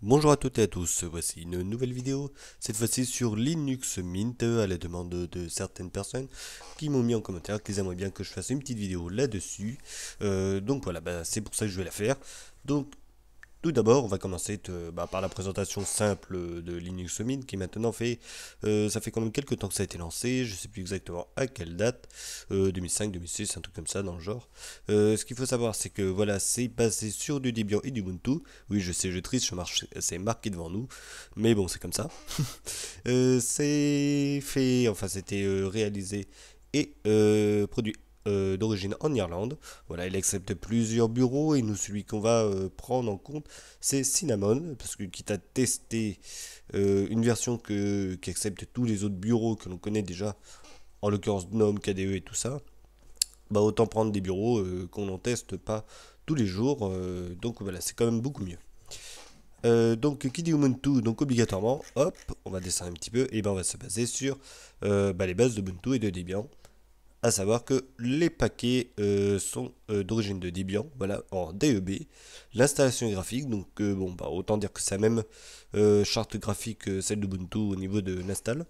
Bonjour à toutes et à tous, voici une nouvelle vidéo, cette fois-ci sur Linux Mint, à la demande de certaines personnes qui m'ont mis en commentaire qu'ils aimeraient bien que je fasse une petite vidéo là-dessus. Donc voilà, c'est pour ça que je vais la faire. Donc tout d'abord, on va commencer par la présentation simple de Linux Mint qui maintenant ça fait quand même quelques temps que ça a été lancé, je ne sais plus exactement à quelle date, 2005, 2006, un truc comme ça dans le genre. Ce qu'il faut savoir, c'est que voilà, c'est basé sur du Debian et du Ubuntu. Oui, je sais, je triche, c'est marqué devant nous, mais bon, c'est comme ça. C'était réalisé et produit d'origine en Irlande. Voilà, il accepte plusieurs bureaux et nous, celui qu'on va prendre en compte, c'est Cinnamon, parce que quitte à tester une version qui accepte tous les autres bureaux que l'on connaît déjà, en l'occurrence GNOME, KDE et tout ça, bah autant prendre des bureaux qu'on n'en teste pas tous les jours. Donc voilà, c'est quand même beaucoup mieux. Donc qui dit Ubuntu, donc obligatoirement, hop, on va descendre un petit peu, et ben on va se baser sur les bases d'Ubuntu et de Debian. À savoir que les paquets sont d'origine de Debian, voilà, en DEB. L'installation est graphique, donc autant dire que c'est la même charte graphique que celle d'Ubuntu au niveau de l'install.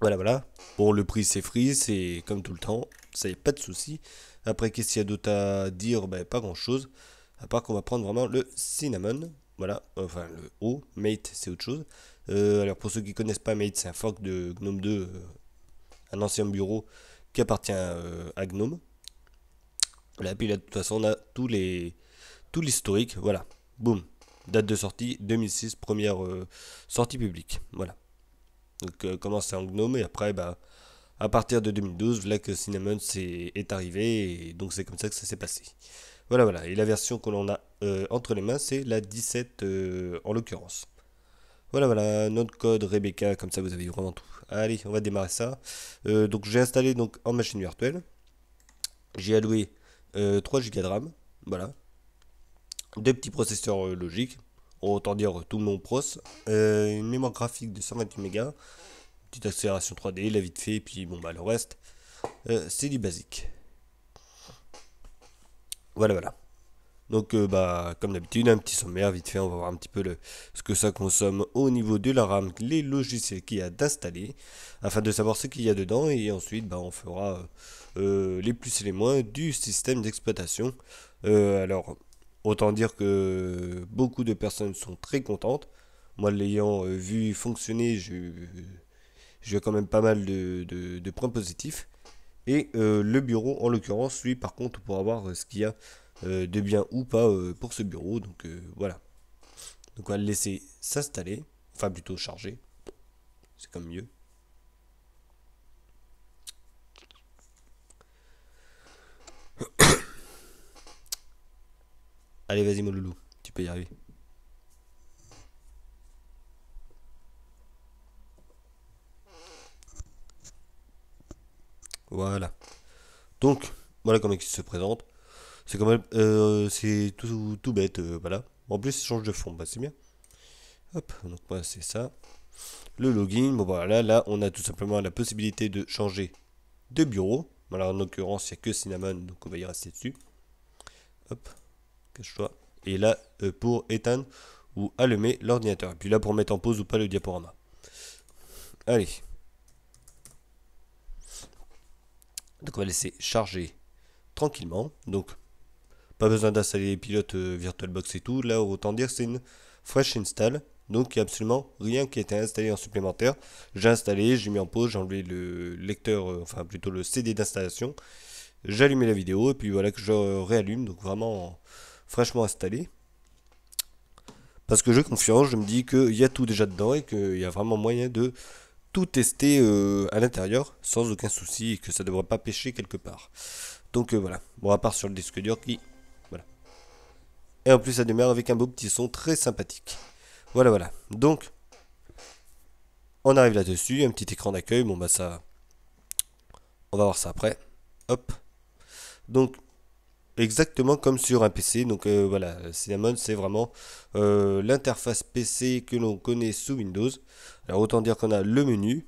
Voilà, voilà. Bon, le prix c'est free, c'est comme tout le temps, ça y a pas de souci. Après, qu'est-ce qu'il y a d'autre à dire? Pas grand-chose, à part qu'on va prendre vraiment le Cinnamon, voilà, enfin le O, Mate c'est autre chose. Alors pour ceux qui connaissent pas Mate, c'est un fork de GNOME 2, un ancien bureau qui appartient à GNOME. Là, puis là, de toute façon, on a tout l'historique, voilà. Boum. Date de sortie 2006, première sortie publique. Voilà. Donc, commence en GNOME et après, à partir de 2012, là que Cinnamon est arrivé et donc c'est comme ça que ça s'est passé. Voilà, voilà. Et la version que l'on a entre les mains, c'est la 17 en l'occurrence. Voilà, voilà, notre code Rebecca, comme ça vous avez vraiment tout. Allez, on va démarrer ça. Donc j'ai installé donc en machine virtuelle. J'ai alloué 3 Go de RAM. Voilà. Deux petits processeurs logiques. Autant dire tout mon pros. Une mémoire graphique de 128 Go. Petite accélération 3D, la vite fait. Et puis le reste, c'est du basique. Voilà, voilà. Donc, comme d'habitude, un petit sommaire vite fait. On va voir un petit peu ce que ça consomme au niveau de la RAM, les logiciels qu'il y a d'installer, afin de savoir ce qu'il y a dedans. Et ensuite, on fera les plus et les moins du système d'exploitation. Alors, autant dire que beaucoup de personnes sont très contentes. Moi, l'ayant vu fonctionner, j'ai quand même pas mal de points positifs. Et le bureau, en l'occurrence, lui, par contre, pour avoir ce qu'il y a de bien ou pas pour ce bureau. Donc voilà. Donc on va le laisser s'installer, enfin plutôt charger, c'est comme mieux. Allez, vas-y mon loulou, tu peux y arriver. Voilà. Donc, voilà comment il se présente. C'est quand même, c'est tout bête, voilà. En plus, il change de fond, c'est bien. Hop, donc voilà, c'est ça. Le login, bon voilà, là, on a tout simplement la possibilité de changer de bureau. Voilà, en l'occurrence, il n'y a que Cinnamon, donc on va y rester dessus. Hop, cache-toi. Et là, pour éteindre ou allumer l'ordinateur. Et puis là, pour mettre en pause ou pas le diaporama. Allez. Donc on va laisser charger tranquillement. Donc pas besoin d'installer les pilotes VirtualBox et tout. Là, autant dire c'est une fresh install. Donc il n'y a absolument rien qui a été installé en supplémentaire. J'ai installé, j'ai mis en pause, j'ai enlevé le lecteur, enfin plutôt le CD d'installation. J'ai allumé la vidéo et puis voilà que je réallume. Donc vraiment fraîchement installé. Parce que j'ai confiance, je me dis qu'il y a tout déjà dedans et qu'il y a vraiment moyen de tout tester à l'intérieur sans aucun souci et que ça ne devrait pas pêcher quelque part. Donc voilà, bon à part sur le disque dur qui... Voilà. Et en plus ça démarre avec un beau petit son très sympathique. Voilà, voilà. Donc, on arrive là-dessus, un petit écran d'accueil, ça... On va voir ça après. Hop. Donc, exactement comme sur un PC. Donc voilà, Cinnamon c'est vraiment l'interface PC que l'on connaît sous Windows. Alors autant dire qu'on a le menu.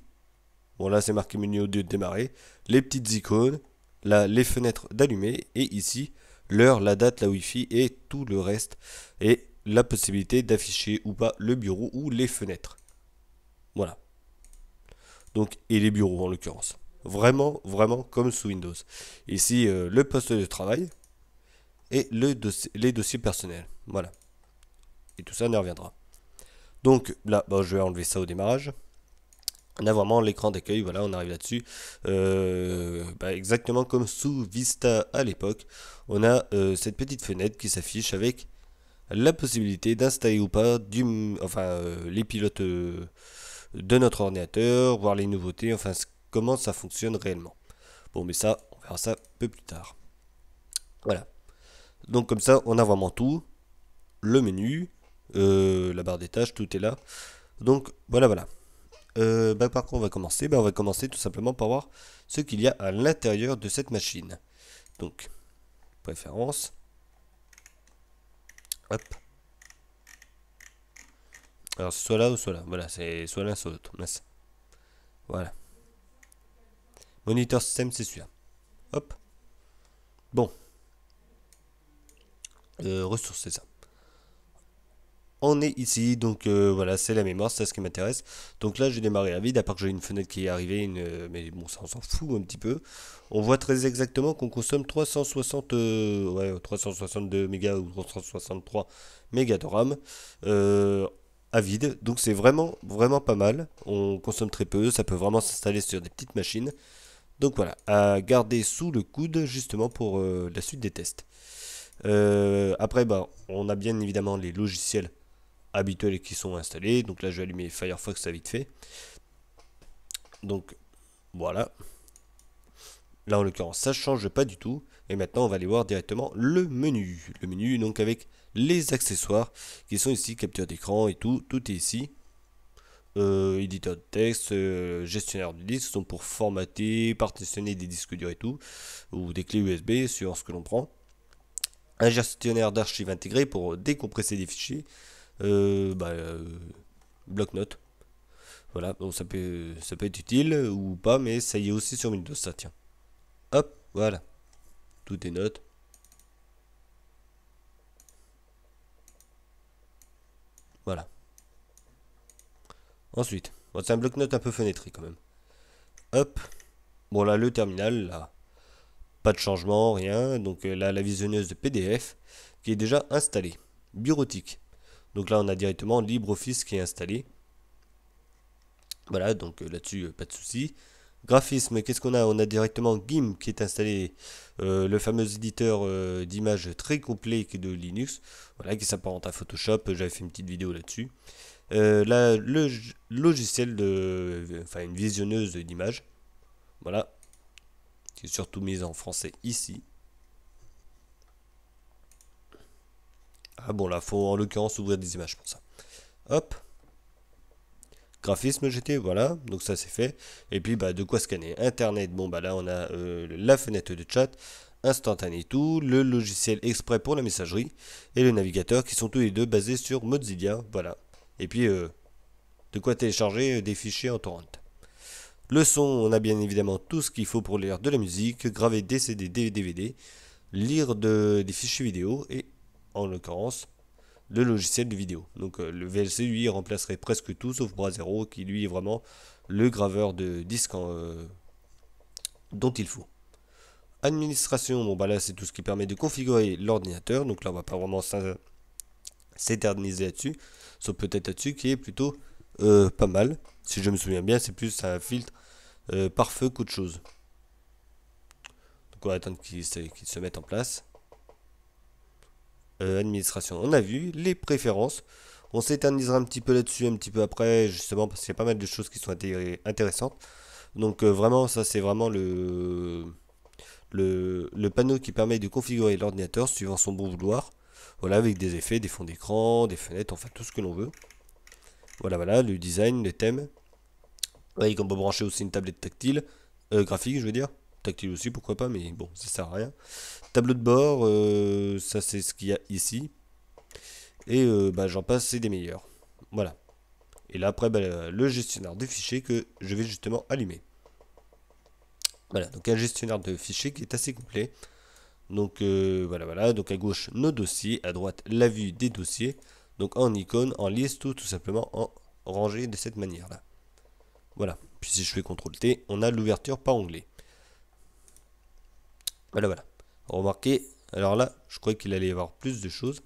Bon là c'est marqué menu audio de démarrer. Les petites icônes. Là les fenêtres d'allumer. Et ici l'heure, la date, la Wi-Fi et tout le reste. Et la possibilité d'afficher ou pas le bureau ou les fenêtres. Voilà. Donc, et les bureaux en l'occurrence. Vraiment, vraiment comme sous Windows. Ici, le poste de travail et les dossiers personnels. Voilà. Et tout ça, on y reviendra. Donc là, je vais enlever ça au démarrage. On a vraiment l'écran d'accueil, voilà, on arrive là-dessus. Exactement comme sous Vista à l'époque, on a cette petite fenêtre qui s'affiche avec la possibilité d'installer ou pas les pilotes de notre ordinateur, voir les nouveautés, enfin comment ça fonctionne réellement. Bon, mais ça, on verra ça un peu plus tard. Voilà. Donc comme ça, on a vraiment tout. Le menu, la barre des tâches, tout est là. Donc voilà, voilà. Par contre, on va commencer. On va commencer tout simplement par voir ce qu'il y a à l'intérieur de cette machine. Donc, préférences. Hop. Alors, soit là ou soit là. Voilà, c'est soit l'un soit l'autre. Voilà. Moniteur système, c'est celui-là. Hop. Bon. Ressources, c'est ça. On est ici, donc voilà, c'est la mémoire, c'est ce qui m'intéresse. Donc là, j'ai démarré à vide, à part que j'ai une fenêtre qui est arrivée, mais bon, ça on s'en fout un petit peu. On voit très exactement qu'on consomme 362 mégas ou 363 mégas de RAM à vide. Donc c'est vraiment, vraiment pas mal. On consomme très peu, ça peut vraiment s'installer sur des petites machines. Donc voilà, à garder sous le coude justement pour la suite des tests. Après, on a bien évidemment les logiciels habituels qui sont installés. Donc là, je vais allumer Firefox à vite fait. Donc voilà. Là, en l'occurrence, ça ne change pas du tout. Et maintenant, on va aller voir directement le menu. Le menu, donc avec les accessoires qui sont ici, capture d'écran et tout. Tout est ici. Éditeur de texte, gestionnaire de disques sont pour formater, partitionner des disques durs et tout, ou des clés USB sur ce que l'on prend. Un gestionnaire d'archives intégré pour décompresser des fichiers. Bloc-notes. Voilà, donc ça peut être utile ou pas, mais ça y est aussi sur Windows, ça tient. Hop, voilà. Tout est notes. Voilà. Ensuite, c'est un bloc-notes un peu fenêtré quand même. Hop. Bon là, le terminal, là, pas de changement, rien. Donc là, la visionneuse de PDF qui est déjà installée. Bureautique. Donc là, on a directement LibreOffice qui est installé. Voilà, donc là-dessus, pas de souci. Graphisme, qu'est-ce qu'on a? On a directement GIMP qui est installé, le fameux éditeur d'images très complet de Linux, voilà, qui s'apparente à Photoshop. J'avais fait une petite vidéo là-dessus. Là, logiciel une visionneuse d'images, voilà, qui est surtout mise en français ici. Ah bon, là, faut en l'occurrence ouvrir des images pour ça. Hop. Graphisme GT, voilà, donc ça c'est fait. Et puis de quoi scanner? Internet, là on a la fenêtre de chat, instantané tout, le logiciel exprès pour la messagerie et le navigateur qui sont tous les deux basés sur Mozilla, voilà. Et puis de quoi télécharger des fichiers en torrent. Le son, on a bien évidemment tout ce qu'il faut pour lire de la musique, graver des CD, des DVD, lire des fichiers vidéo et en l'occurrence le logiciel de vidéo. Donc le VLC lui remplacerait presque tout sauf Brasero qui lui est vraiment le graveur de disque dont il faut. Administration, là c'est tout ce qui permet de configurer l'ordinateur. Donc là on va pas vraiment s'éterniser là-dessus, sauf peut-être là-dessus qui est plutôt pas mal. Si je me souviens bien, c'est plus un filtre pare-feu qu'autre chose. Donc on va attendre qu'il se mette en place. Administration, on a vu. Les préférences, on s'éternisera un petit peu là-dessus, un petit peu après, justement, parce qu'il y a pas mal de choses qui sont intéressantes. Donc vraiment, ça c'est vraiment le panneau qui permet de configurer l'ordinateur suivant son bon vouloir. Voilà, avec des effets, des fonds d'écran, des fenêtres, enfin tout ce que l'on veut. Voilà, voilà, le design, les thèmes. Ouais, on peut brancher aussi une tablette tactile, graphique je veux dire. Tactile aussi, pourquoi pas, mais bon, ça sert à rien. Tableau de bord, ça c'est ce qu'il y a ici. Et j'en passe, c'est des meilleurs. Voilà. Et là après, le gestionnaire de fichiers que je vais justement allumer. Voilà, donc un gestionnaire de fichiers qui est assez complet. Donc voilà, donc à gauche nos dossiers, à droite la vue des dossiers. Donc en icône, en liste ou tout simplement en rangée de cette manière-là. Voilà. Puis si je fais CTRL T, on a l'ouverture par onglet. Voilà, voilà. Remarquez, alors là, je croyais qu'il allait y avoir plus de choses.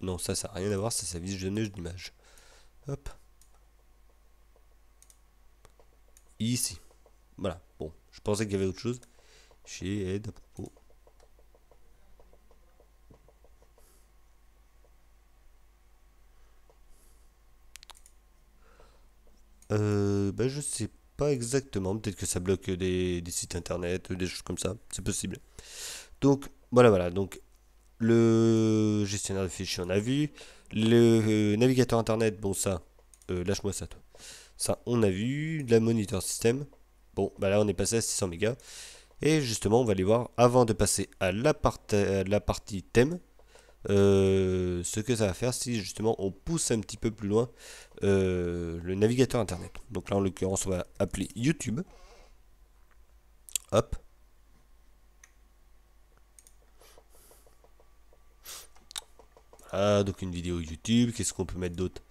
Non, ça n'a rien à voir, ça visionnage d'image. Hop. Ici. Voilà. Bon, je pensais qu'il y avait autre chose. Chez aide à propos. Je sais pas exactement. Peut-être que ça bloque des sites internet, des choses comme ça. C'est possible. Donc, voilà, voilà. Donc, le gestionnaire de fichiers, on a vu. Le navigateur internet, bon, ça, lâche-moi ça, toi. Ça, on a vu. La monitor système. Bon, bah là, on est passé à 600 mégas. Et justement, on va aller voir, avant de passer à la partie thème, ce que ça va faire si justement on pousse un petit peu plus loin le navigateur internet. Donc là, en l'occurrence, on va appeler YouTube. Hop. Voilà, donc une vidéo YouTube. Qu'est-ce qu'on peut mettre d'autre?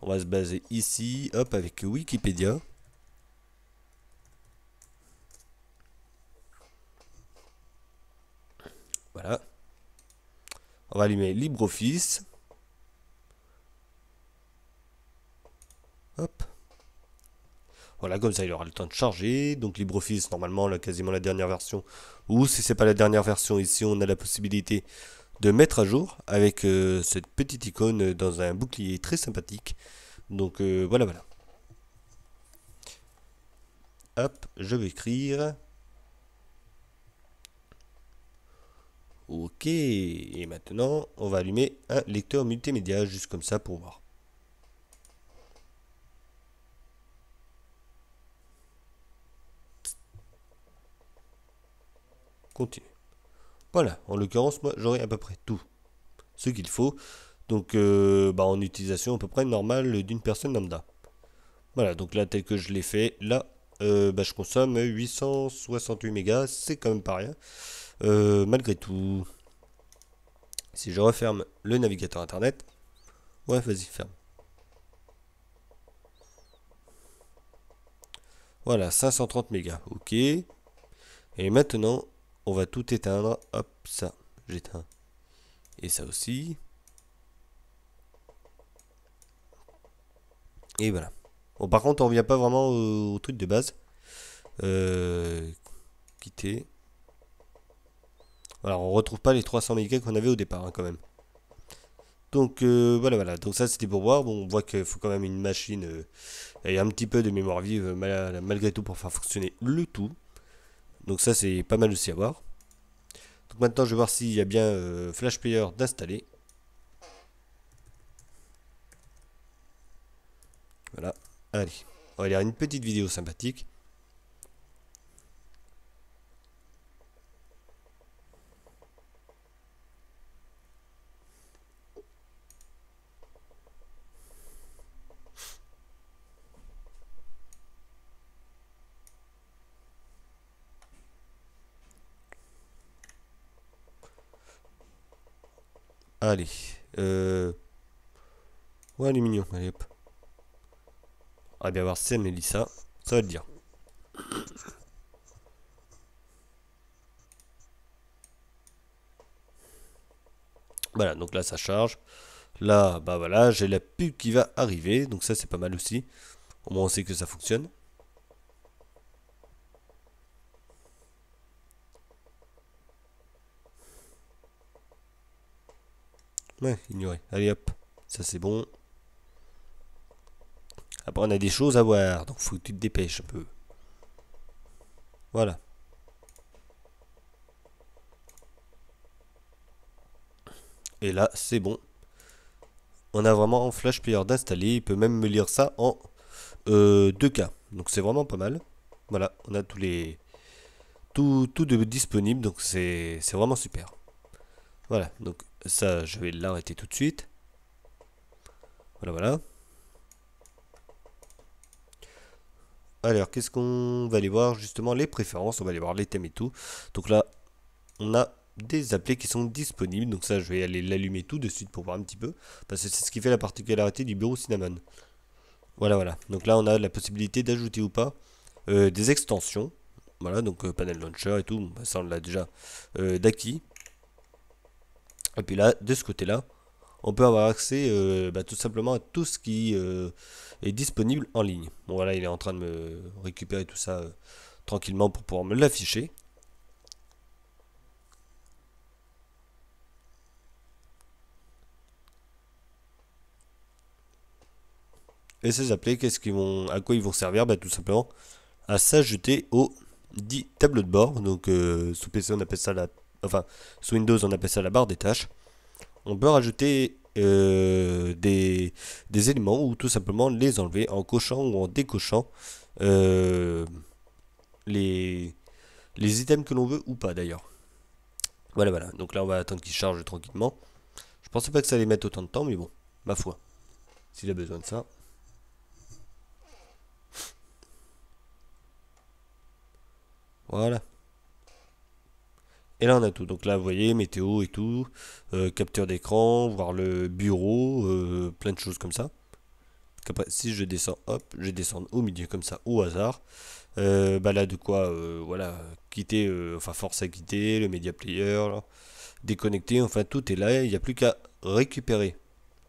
On va se baser ici, hop, avec Wikipédia. Voilà. On va allumer LibreOffice. Hop. Voilà, comme ça il aura le temps de charger. Donc LibreOffice, normalement, là, quasiment la dernière version. Ou si c'est pas la dernière version, ici on a la possibilité de mettre à jour avec cette petite icône dans un bouclier très sympathique. Donc voilà, voilà. Hop, je vais écrire. Ok, et maintenant on va allumer un lecteur multimédia juste comme ça pour voir. Continue. Voilà, en l'occurrence, moi j'aurai à peu près tout ce qu'il faut. Donc en utilisation à peu près normale d'une personne lambda. Voilà, donc là tel que je l'ai fait, là je consomme 868 mégas, c'est quand même pas rien. Malgré tout, si je referme le navigateur internet, ouais vas-y ferme. Voilà, 530 mégas, ok. Et maintenant, on va tout éteindre. Hop, ça, j'éteins. Et ça aussi. Et voilà. Bon, par contre, on revient pas vraiment au truc de base. Quitter. Voilà, on retrouve pas les 300 mégas qu'on avait au départ, hein, quand même. Donc voilà, voilà. Donc ça, c'était pour voir. Bon, on voit qu'il faut quand même une machine et un petit peu de mémoire vive malgré tout pour faire fonctionner le tout. Donc ça, c'est pas mal aussi à voir. Donc maintenant, je vais voir s'il y a bien Flash Player d'installer. Voilà. Allez, on va lire une petite vidéo sympathique. Allez. Ouais, elle est mignon. Allez hop. On va bien voir si c'est Mélissa. Ça va le dire. Voilà, donc là ça charge. Là, bah voilà, j'ai la pub qui va arriver. Donc ça c'est pas mal aussi. Au moins on sait que ça fonctionne. Ouais, ignorer. Allez hop. Ça c'est bon. Après on a des choses à voir. Donc faut que tu te dépêches un peu. Voilà. Et là c'est bon. On a vraiment un Flash Player d'installer. Il peut même me lire ça en 2K. Donc c'est vraiment pas mal. Voilà, on a tout de disponible. Donc c'est vraiment super. Voilà, donc ça je vais l'arrêter tout de suite. Voilà, voilà. Alors, qu'est-ce qu'on va aller voir? Justement, les préférences. On va aller voir les thèmes et tout. Donc là, on a des applis qui sont disponibles. Donc ça, je vais aller l'allumer tout de suite pour voir un petit peu, parce que c'est ce qui fait la particularité du bureau Cinnamon. Voilà, voilà. Donc là, on a la possibilité d'ajouter ou pas des extensions. Voilà, donc panel launcher et tout, bon, bah, ça on l'a déjà d'acquis. Et puis là, de ce côté-là, on peut avoir accès bah, tout simplement à tout ce qui est disponible en ligne. Bon voilà, il est en train de me récupérer tout ça tranquillement pour pouvoir me l'afficher. Et ces applis, à quoi ils vont servir? Bah, tout simplement à s'ajouter au dit tableau de bord. Donc sous PC on appelle ça enfin sous Windows on appelle ça la barre des tâches. On peut rajouter des éléments ou tout simplement les enlever en cochant ou en décochant euh, les, les items que l'on veut ou pas d'ailleurs. Voilà, voilà. Donc là, on va attendre qu'il charge tranquillement. Je pensais pas que ça allait mettre autant de temps, mais bon, ma foi. S'il a besoin de ça. Voilà. Et là, on a tout. Donc là, vous voyez, météo et tout. Capture d'écran, voir le bureau, plein de choses comme ça. Après, si je descends, hop, je vais descendre au milieu comme ça, au hasard. Bah là, de quoi, voilà, quitter, enfin, force à quitter, le media player, là, déconnecter, enfin, tout est là. Il n'y a plus qu'à récupérer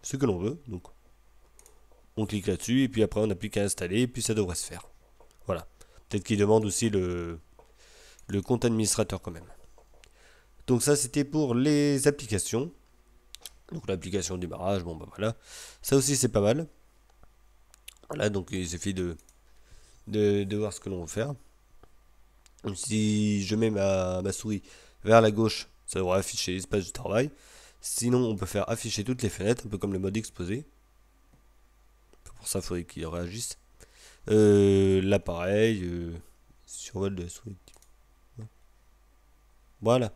ce que l'on veut. Donc, on clique là-dessus, et puis après, on n'a plus qu'à installer, et puis ça devrait se faire. Voilà. Peut-être qu'il demande aussi le compte administrateur quand même. Donc ça, c'était pour les applications. Donc l'application de démarrage, bon bah voilà. Ça aussi, c'est pas mal. Voilà, donc il suffit de voir ce que l'on veut faire. Donc, si je mets ma souris vers la gauche, ça devrait afficher l'espace du travail. Sinon, on peut faire afficher toutes les fenêtres, un peu comme le mode exposé. Pour ça, il faudrait qu'il réagisse. L'appareil, survol de la souris. Voilà.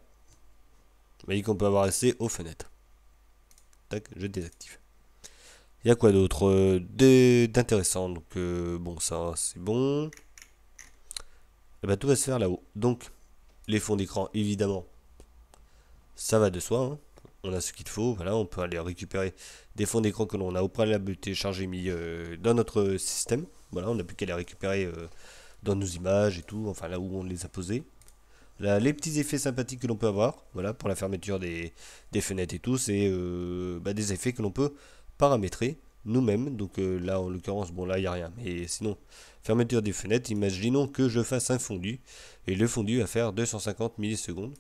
Vous voyez qu'on peut avoir accès aux fenêtres. Tac, je désactive. Il y a quoi d'autre d'intéressant? Donc, bon, ça, c'est bon. Et bah, tout va se faire là-haut. Donc, les fonds d'écran, évidemment, ça va de soi. Hein. On a ce qu'il faut. Voilà, on peut aller récupérer des fonds d'écran que l'on a au préalable téléchargés mis dans notre système. Voilà, on n'a plus qu'à les récupérer dans nos images et tout. Enfin, là où on les a posés. Là, les petits effets sympathiques que l'on peut avoir, voilà, pour la fermeture des fenêtres et tout, c'est bah, des effets que l'on peut paramétrer nous-mêmes. Donc là, en l'occurrence, bon là, il n'y a rien. Mais sinon, fermeture des fenêtres, imaginons que je fasse un fondu. Et le fondu va faire 250 millisecondes.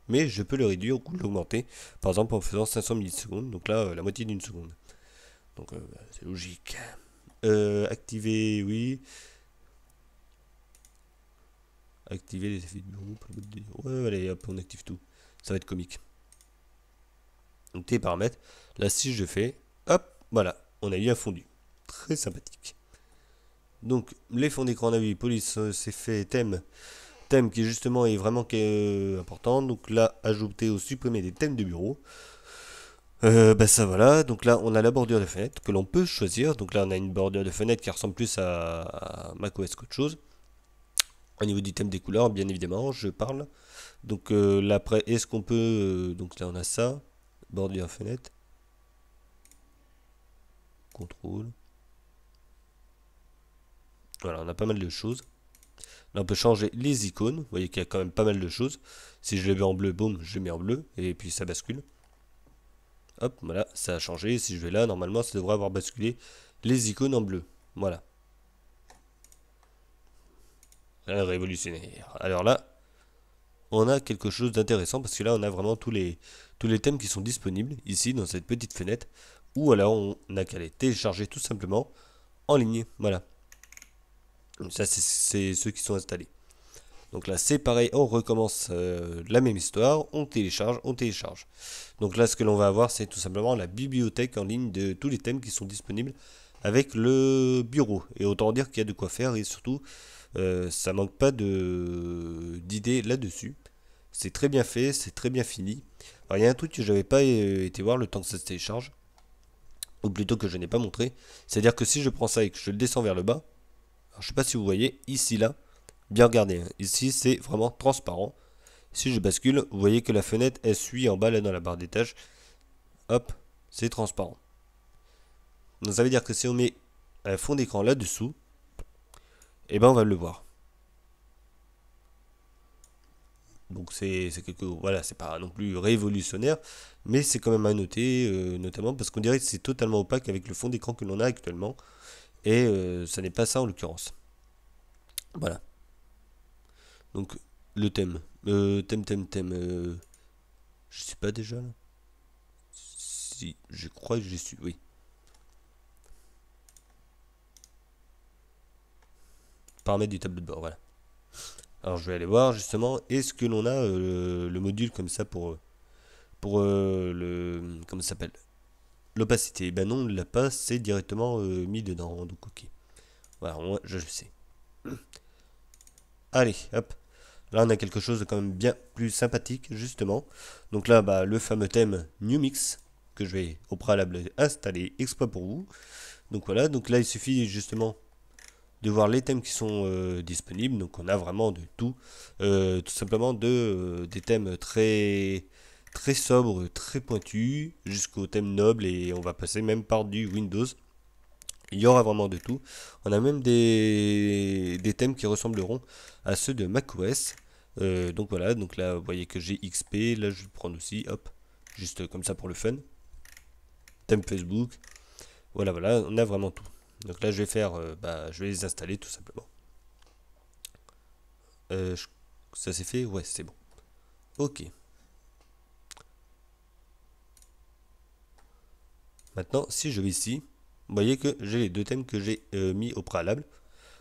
Mais je peux le réduire ou l'augmenter, par exemple en faisant 500 millisecondes. Donc là, la moitié d'une seconde. Donc bah, c'est logique. Activer, oui. Activer les effets de bureau. Ouais, allez, hop, on active tout. Ça va être comique. Donc tes paramètres. Là, si je fais, hop, voilà, on a eu un fondu. Très sympathique. Donc, les fonds d'écran, on a vu, police, c'est fait, thème qui justement est vraiment important. Donc là, ajouter ou supprimer des thèmes de bureau. Bah ça voilà, donc là on a la bordure de fenêtre que l'on peut choisir. Donc là on a une bordure de fenêtre qui ressemble plus à macOS qu'autre chose. Au niveau du thème des couleurs, bien évidemment, je parle. Donc là après, est-ce qu'on peut... donc là on a ça, bordure fenêtre, contrôle. Voilà, on a pas mal de choses. Là on peut changer les icônes, vous voyez qu'il y a quand même pas mal de choses. Si je le mets en bleu, boum, je le mets en bleu, et puis ça bascule. Hop, voilà, ça a changé. Si je vais là, normalement ça devrait avoir basculé les icônes en bleu. Voilà. Révolutionnaire. Alors là, on a quelque chose d'intéressant parce que là, on a vraiment tous les thèmes qui sont disponibles ici dans cette petite fenêtre. Ou alors, on n'a qu'à les télécharger tout simplement en ligne. Voilà. Donc ça, c'est ceux qui sont installés. Donc là, c'est pareil, on recommence la même histoire. On télécharge, on télécharge. Donc là, ce que l'on va avoir, c'est tout simplement la bibliothèque en ligne de tous les thèmes qui sont disponibles avec le bureau. Et autant dire qu'il y a de quoi faire et surtout, ça manque pas d'idées là-dessus. C'est très bien fait, c'est très bien fini. Alors il y a un truc que j'avais pas été voir le temps que ça se télécharge, ou plutôt que je n'ai pas montré. C'est-à-dire que si je prends ça et que je le descends vers le bas, alors je sais pas si vous voyez, ici là, bien regardez, hein, ici c'est vraiment transparent. Si je bascule, vous voyez que la fenêtre, elle suit en bas là dans la barre des tâches. Hop, c'est transparent. Donc ça veut dire que si on met un fond d'écran là-dessous, et ben on va le voir. Donc c'est quelque, voilà, c'est pas non plus révolutionnaire, mais c'est quand même à noter, notamment parce qu'on dirait que c'est totalement opaque avec le fond d'écran que l'on a actuellement, et ça n'est pas ça en l'occurrence. Voilà. Donc le thème, thème, je sais pas déjà là. Si, je crois que j'ai su, oui. Paramètres du tableau de bord, voilà. Alors je vais aller voir justement, est-ce que l'on a le module comme ça pour le, comment ça s'appelle, l'opacité. Ben non, on ne l'a pas, c'est directement mis dedans, donc ok. Voilà, moi je le sais. Allez, hop. Là on a quelque chose de quand même bien plus sympathique justement. Donc là, bah, le fameux thème New Mix que je vais au préalable installer exprès pour vous. Donc voilà, donc là il suffit justement de voir les thèmes qui sont disponibles. Donc on a vraiment de tout. Tout simplement des thèmes très sobres, très pointus, jusqu'aux thèmes nobles et on va passer même par du Windows. Il y aura vraiment de tout. On a même des thèmes qui ressembleront à ceux de macOS. Donc voilà, donc là vous voyez que j'ai XP, là je vais le prendre aussi, hop, juste comme ça pour le fun. Thème Facebook, voilà, voilà, on a vraiment tout. Donc là je vais faire, je vais les installer tout simplement. Euh, je- Ça c'est fait? Ouais, c'est bon. Ok. Maintenant, si je vais ici, vous voyez que j'ai les deux thèmes que j'ai mis au préalable.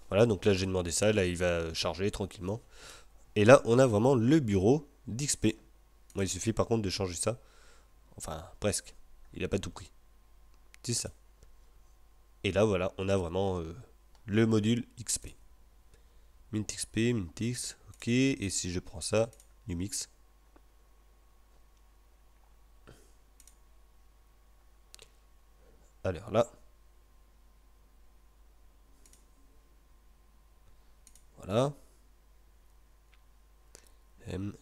Voilà, donc là j'ai demandé ça, là il va charger tranquillement. Et là, on a vraiment le bureau d'XP. Moi, il suffit par contre de changer ça. Enfin, presque. Il n'a pas tout pris. C'est ça. Et là, voilà, on a vraiment le module XP. Mint XP, Mintix, ok. Et si je prends ça, Numix. Alors là, voilà. MN.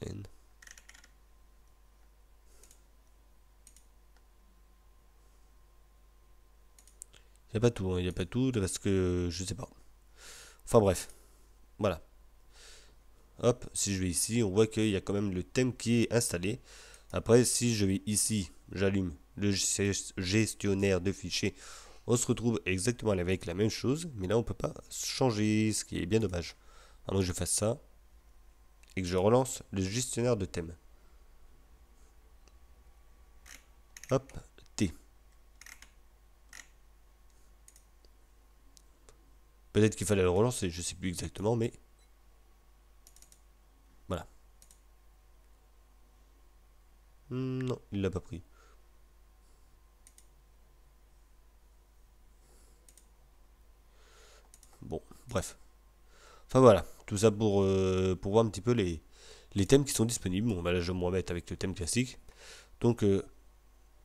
Il n'y a pas tout, hein, il n'y a pas tout parce que je sais pas. Enfin bref, voilà. Hop, si je vais ici, on voit qu'il y a quand même le thème qui est installé. Après, si je vais ici, j'allume le gestionnaire de fichiers, on se retrouve exactement avec la même chose, mais là on peut pas changer, ce qui est bien dommage. À moins que je fasse ça et que je relance le gestionnaire de thème. Hop, T. Peut-être qu'il fallait le relancer, je sais plus exactement, mais voilà. Non, il l'a pas pris. Bon, bref. Enfin voilà, tout ça pour voir un petit peu les thèmes qui sont disponibles. Bon, bah là je vais me remettre avec le thème classique. Donc,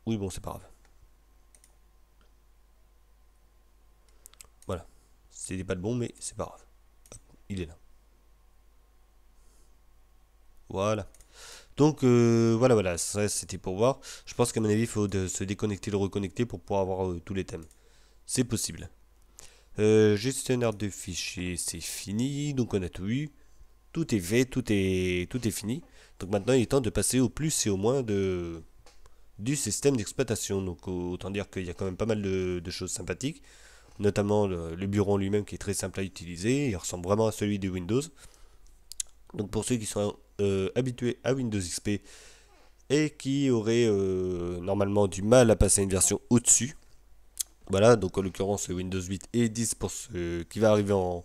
oui, bon, c'est pas grave. Voilà. C'est pas le bon, mais c'est pas grave. Hop, il est là. Voilà. Donc, voilà, voilà. Ça, c'était pour voir. Je pense qu'à mon avis, il faut se déconnecter, le reconnecter pour pouvoir avoir tous les thèmes. C'est possible. Gestionnaire de fichiers, c'est fini. Donc, on a tout eu. Tout est fait, tout est fini. Donc, maintenant, il est temps de passer au plus et au moins du système d'exploitation. Donc, autant dire qu'il y a quand même pas mal de choses sympathiques. Notamment le bureau en lui-même qui est très simple à utiliser. Il ressemble vraiment à celui de Windows. Donc pour ceux qui sont habitués à Windows XP et qui auraient normalement du mal à passer à une version au-dessus, voilà, donc en l'occurrence Windows 8 et 10 pour ce qui va arriver en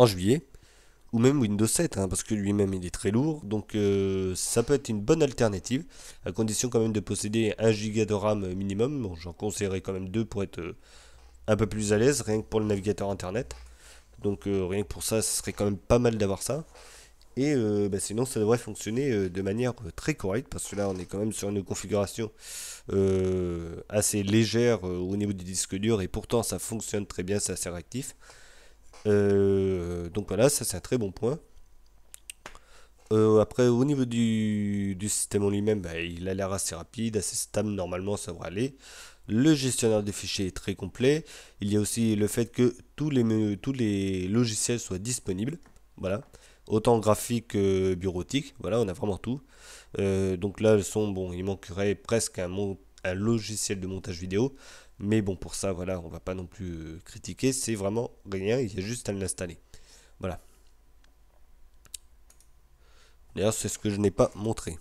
juillet, ou même Windows 7, hein, parce que lui-même il est très lourd, donc ça peut être une bonne alternative, à condition quand même de posséder 1 Go de RAM minimum. Bon, j'en conseillerais quand même 2 pour être un peu plus à l'aise, rien que pour le navigateur internet. Donc rien que pour ça, ce serait quand même pas mal d'avoir ça. Et sinon, ça devrait fonctionner de manière très correcte parce que là, on est quand même sur une configuration assez légère au niveau du disque dur et pourtant, ça fonctionne très bien, c'est assez réactif. Donc voilà, ça c'est un très bon point. Après, au niveau du système en lui-même, bah, il a l'air assez rapide, assez stable, normalement ça devrait aller. Le gestionnaire de fichiers est très complet. Il y a aussi le fait que tous les logiciels soient disponibles. Voilà. Autant graphique que bureautique. Voilà, on a vraiment tout. Donc là, le son, bon, il manquerait presque un logiciel de montage vidéo. Mais bon, pour ça, voilà, on va pas non plus critiquer. C'est vraiment rien, il y a juste à l'installer. Voilà. D'ailleurs, c'est ce que je n'ai pas montré.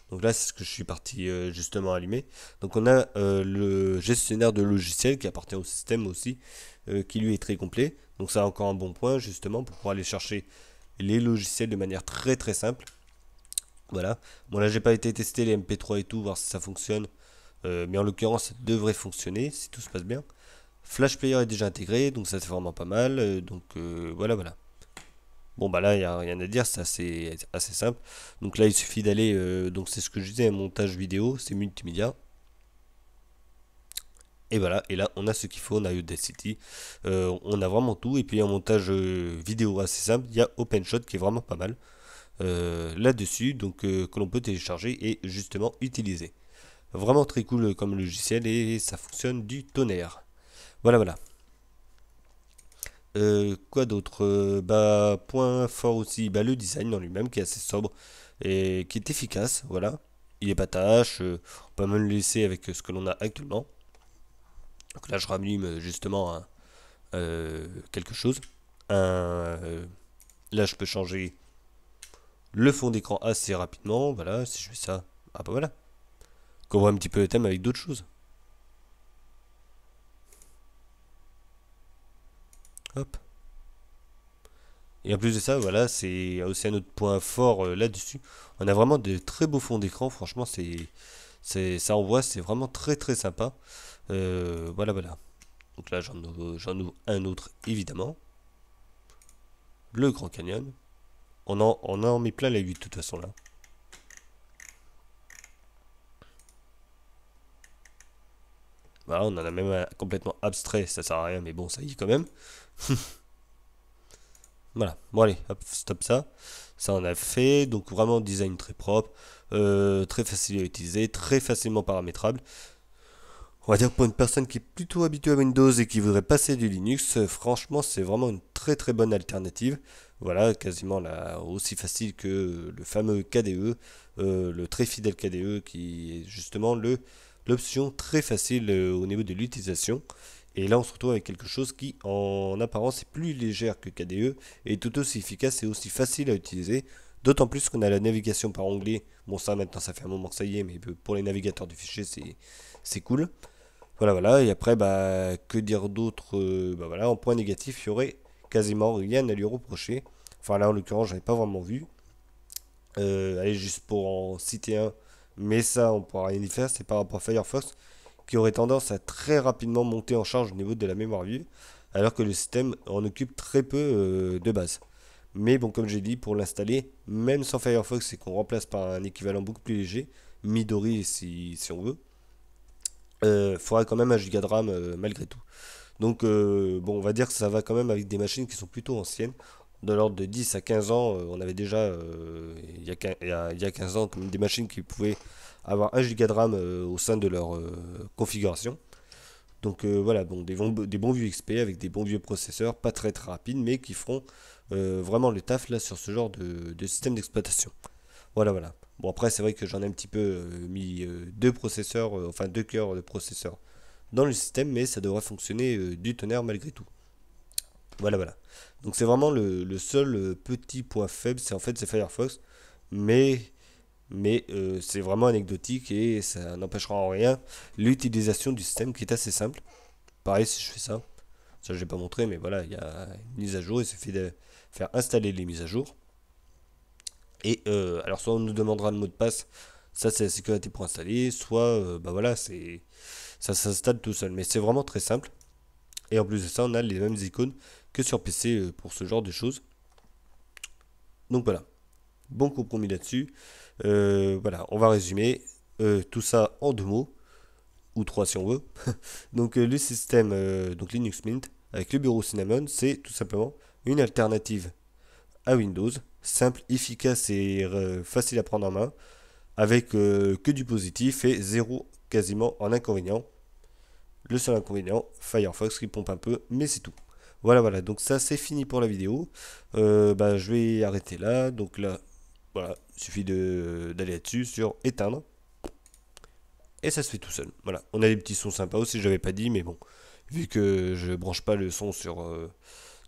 Donc là, c'est ce que je suis parti justement allumer. Donc on a le gestionnaire de logiciels qui appartient au système aussi, qui lui est très complet. Donc ça a encore un bon point justement pour pouvoir aller chercher les logiciels de manière très très simple. Voilà. Bon là, j'ai pas été tester les MP3 et tout, voir si ça fonctionne. Mais en l'occurrence, ça devrait fonctionner si tout se passe bien. Flash Player est déjà intégré, donc ça c'est vraiment pas mal. Voilà, voilà. Bon bah là il n'y a rien à dire, c'est assez simple. Donc là il suffit d'aller, donc c'est ce que je disais, un montage vidéo, c'est multimédia. Et voilà, et là on a ce qu'il faut, on a Audacity, on a vraiment tout. Et puis un montage vidéo assez simple, il y a OpenShot qui est vraiment pas mal là-dessus, donc que l'on peut télécharger et justement utiliser. Vraiment très cool comme logiciel et ça fonctionne du tonnerre. Voilà, voilà. Quoi d'autre? Bah, point fort aussi, bah, le design en lui-même qui est assez sobre et qui est efficace. Voilà, il est pas tâche. On peut même le laisser avec ce que l'on a actuellement. Donc là, je rallume justement quelque chose. Un, là, je peux changer le fond d'écran assez rapidement. Voilà, si je fais ça, ah bah voilà. Qu'on voit un petit peu le thème avec d'autres choses. Hop. Et en plus de ça, voilà, c'est aussi un autre point fort là-dessus. On a vraiment de très beaux fonds d'écran. Franchement, ça envoie, c'est vraiment très très sympa. Voilà, voilà. Donc là, j'en ouvre un autre, évidemment. Le Grand Canyon. On en met plein la vue de toute façon là. Voilà, on en a même un complètement abstrait, ça sert à rien, mais bon, ça y est quand même. Voilà, bon allez, hop, stop ça. Ça on a fait, donc vraiment design très propre, très facile à utiliser, très facilement paramétrable. On va dire que pour une personne qui est plutôt habituée à Windows et qui voudrait passer du Linux, franchement, c'est vraiment une très très bonne alternative. Voilà, quasiment aussi facile que le fameux KDE, le très fidèle KDE qui est justement l'option très facile au niveau de l'utilisation. Et là, on se retrouve avec quelque chose qui, en apparence, est plus légère que KDE et tout aussi efficace et aussi facile à utiliser. D'autant plus qu'on a la navigation par onglet. Bon, ça maintenant, ça fait un moment que ça y est, mais pour les navigateurs de fichiers, c'est cool. Voilà, voilà. Et après, bah, que dire d'autre? Bah voilà, en point négatif, il y aurait quasiment rien à lui reprocher. Enfin, là, en l'occurrence, j'avais pas vraiment vu. Allez, juste pour en citer un, mais ça, on pourra rien y faire, c'est par rapport à Firefox, qui aurait tendance à très rapidement monter en charge au niveau de la mémoire vive, alors que le système en occupe très peu de base. Mais bon, comme j'ai dit, pour l'installer, même sans Firefox, c'est qu'on remplace par un équivalent beaucoup plus léger, Midori si on veut, faudra quand même un giga de RAM malgré tout. Donc bon, on va dire que ça va quand même avec des machines qui sont plutôt anciennes. De l'ordre de 10 à 15 ans, on avait déjà, il y a 15 ans, comme des machines qui pouvaient avoir un giga de RAM au sein de leur configuration. Donc voilà, bon, des bons vieux XP avec des bons vieux processeurs, pas très très rapides, mais qui feront vraiment le taf là sur ce genre de système d'exploitation. Voilà, voilà. Bon, après, c'est vrai que j'en ai un petit peu mis deux processeurs, enfin deux cœurs de processeurs dans le système, mais ça devrait fonctionner du tonnerre malgré tout. Voilà, voilà. Donc c'est vraiment le seul petit point faible, c'est en fait c'est Firefox, mais c'est vraiment anecdotique et ça n'empêchera en rien l'utilisation du système qui est assez simple. Pareil si je fais ça, ça je n'ai pas montré, mais voilà, il y a une mise à jour, il suffit de faire installer les mises à jour. Et alors soit on nous demandera le mot de passe, ça c'est la sécurité pour installer, soit bah voilà, ça s'installe tout seul. Mais c'est vraiment très simple. Et en plus de ça, on a les mêmes icônes que sur PC pour ce genre de choses. Donc voilà, bon compromis là-dessus. Voilà, on va résumer tout ça en deux mots, ou trois si on veut. Donc le système, donc Linux Mint, avec le bureau Cinnamon, c'est tout simplement une alternative à Windows, simple, efficace et facile à prendre en main, avec que du positif et zéro quasiment en inconvénient. Le seul inconvénient, Firefox qui pompe un peu, mais c'est tout. Voilà, voilà, donc ça c'est fini pour la vidéo. Je vais arrêter là, donc là, voilà, il suffit d'aller là-dessus sur éteindre. Et ça se fait tout seul. Voilà, on a des petits sons sympas aussi, je n'avais pas dit, mais bon, vu que je branche pas le son sur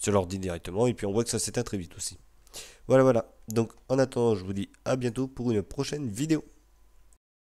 l'ordi directement, et puis on voit que ça s'éteint très vite aussi. Voilà, voilà. Donc en attendant, je vous dis à bientôt pour une prochaine vidéo.